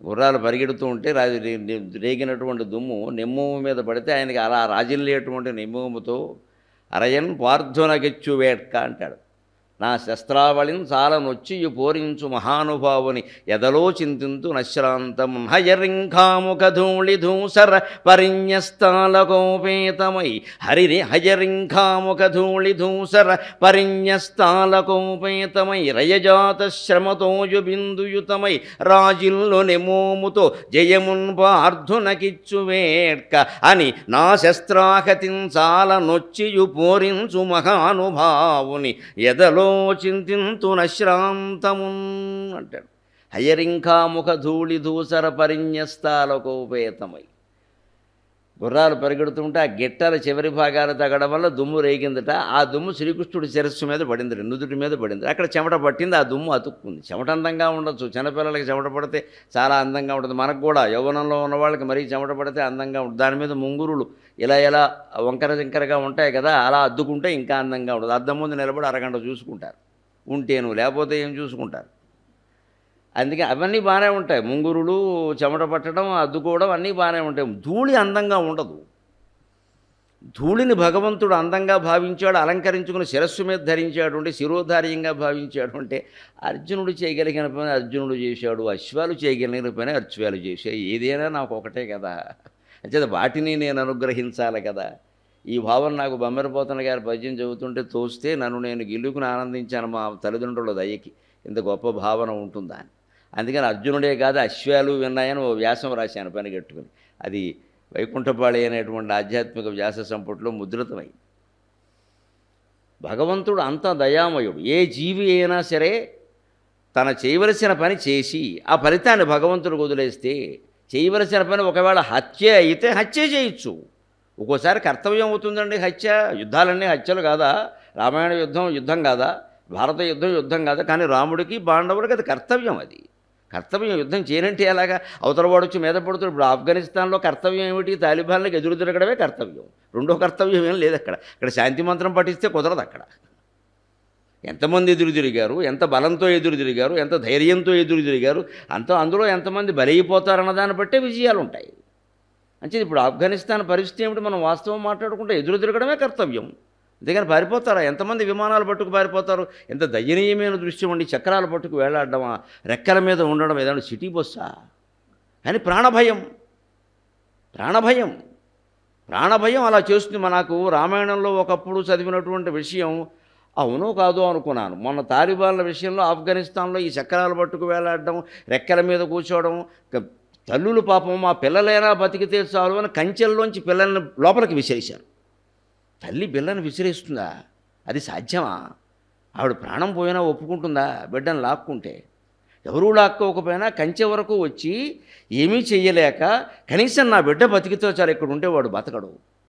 గుర్రాలు పరిగెడుతూ ఉంటే రేగినటువంటి దుమ్ము నెమ్మూము మీద పడితే ఆయనకి అలా రాజిల్లేటువంటి నెమ్మూముతో అరయన్ పార్థునగిచ్చు వేట్క అంటాడు. నా శస్త్రావళిని చాలనొచ్చియు పోరించు మహానుభావుని ఎదలో చింతింతు నశ్రాంతం హయరింఖాముఖధూళి ధూసర పరిణ్యస్తాలకోపేతమై హయరింఖాముఖధూళి ధూసర పరిణ్యస్తాలకోపేతమై రయజాత శ్రమతోజు బిందుయుతమై రాజిల్లు నెమోముతో జయమున్ పార్థునకిచ్చు వేట్క అని నా శస్త్రాహతిన్ చాలనొచ్చియు పోరించు మహానుభావుని ఎదలో చింతింతు నశ్రాంతమున్ అంటాడు. హయరింఖాముఖ ధూళి ధూసర పరిణ్యస్తాలకోపేతమై గుర్రాలు పరిగెడుతుంటే ఆ గిట్టల చివరి భాగాలు తగ్గడం వల్ల దుమ్ము రేగిందట. ఆ దుమ్ము శ్రీకృష్ణుడి శిరస్సు మీద పడింది, నుదుటి మీద పడింది. అక్కడ చెమట పట్టింది, ఆ దుమ్ము అతుక్కుంది. చెమట అందంగా ఉండొచ్చు, చిన్నపిల్లలకి చెమట పడితే చాలా అందంగా ఉంటుంది. మనకు కూడా యవ్వనంలో ఉన్న వాళ్ళకి మరీ చెమట పడితే అందంగా ఉంటుంది. దాని మీద ముంగురులు ఇలా వంకర జింకరగా ఉంటాయి కదా, అలా అద్దుకుంటే ఇంకా అందంగా ఉంటుంది. అద్దం ముందు నిలబడి అరగంట చూసుకుంటారు ఉంటేను, లేకపోతే ఏం చూసుకుంటారు. అందుకే అవన్నీ బాగానే ఉంటాయి. ముంగురులు, చెమట పట్టడం, అద్దుకోవడం అన్నీ బాగానే ఉంటాయి. ధూళి అందంగా ఉండదు. ధూళిని భగవంతుడు అందంగా భావించాడు, అలంకరించుకుని శిరస్సు మీద ధరించాడు అంటే, శిరోధార్యంగా భావించాడు అంటే, అర్జునుడు చేయగలిగిన పని అర్జునుడు చేశాడు, అశ్వాలు చేయగలిగిన పని అశ్వాలు చేశాయి. ఏదైనా నాకు ఒకటే కదా, అంచేత వాటిని నేను అనుగ్రహించాలి కదా. ఈ భావన నాకు బమ్మెరపోతన గారి పద్యం చదువుతుంటే తోస్తే నన్ను నేను గిల్లుకుని ఆనందించాను మా తల్లిదండ్రుల దయకి. ఇంత గొప్ప భావన ఉంటుందా అని. అందుకని అర్జునుడే కాదు అశ్వాలు విన్నాయని ఓ వ్యాసం రాశాను పనిగట్టుకుని. అది వైకుంఠపాళి అనేటువంటి ఆధ్యాత్మిక వ్యాస సంపుటిలో ముద్రితమైంది. భగవంతుడు అంత దయామయుడు. ఏ జీవి అయినా సరే తన చేయవలసిన పని చేసి ఆ ఫలితాన్ని భగవంతుడు వదిలేస్తే, చేయవలసిన పని ఒకవేళ హత్య అయితే హత్య చేయొచ్చు. ఒక్కోసారి కర్తవ్యం అవుతుందండి హత్య. యుద్ధాలన్నీ హత్యలు కాదా? రామాయణ యుద్ధం కాదా? భారత యుద్ధం కాదా? కానీ రాముడికి పాండవుడికి అది కర్తవ్యం. అది కర్తవ్యం. యుద్ధం చేయనంటే ఎలాగా? అవతల వాడు వచ్చి మీద పడుతుంది. ఇప్పుడు ఆఫ్ఘనిస్తాన్లో కర్తవ్యం ఏమిటి? తాలిబాన్లకు ఎదురు తిరగడమే కర్తవ్యం. రెండో కర్తవ్యం ఏం లేదు అక్కడ. అక్కడ శాంతి మంత్రం పఠిస్తే కుదరదు. అక్కడ ఎంతమంది ఎదురు తిరిగారు, ఎంత బలంతో ఎదురు తిరిగారు, ఎంత ధైర్యంతో ఎదురు తిరిగారు, అందులో ఎంతమంది బలైపోతారన్న దాన్ని బట్టే విజయాలు ఉంటాయి. అంటే ఇప్పుడు ఆఫ్ఘనిస్తాన్ పరిస్థితి ఏమిటి? మనం వాస్తవం మాట్లాడుకుంటే ఎదురు తిరగడమే కర్తవ్యం. అంతేగాని పారిపోతారా? ఎంతమంది విమానాలు పట్టుకు పారిపోతారు? ఎంత దయనీయమైన దృశ్యం అండి. చక్రాలు పట్టుకు వేలాడడమా, రెక్కల మీద ఉండడం, ఏదైనా సిటీ బస్సా అని. ప్రాణభయం అలా చేస్తుంది. మనకు రామాయణంలో ఒకప్పుడు చదివినటువంటి విషయం అవునో కాదో అనుకున్నాను. మొన్న తాలిబాన్ల విషయంలో ఆఫ్ఘనిస్తాన్లో ఈ చక్రాలు పట్టుకు వేలాడడం, రెక్కల మీద కూర్చోవడం, తల్లులు పాపం మా పిల్లలైనా బతికితే చాలు అని కంచెల్లోంచి పిల్లల్ని లోపలికి విసిరేశారు. తల్లి బిడ్డను విసిరేస్తుందా? అది సాధ్యమా? ఆవిడ ప్రాణం పోయినా ఒప్పుకుంటుందా బిడ్డను లాక్కుంటే? ఎవరూ లాక్కోకపోయినా కంచె వరకు వచ్చి ఏమీ చెయ్యలేక కనీసం నా బిడ్డ బతికితో చాలు, ఇక్కడ ఉంటే వాడు బతకడు.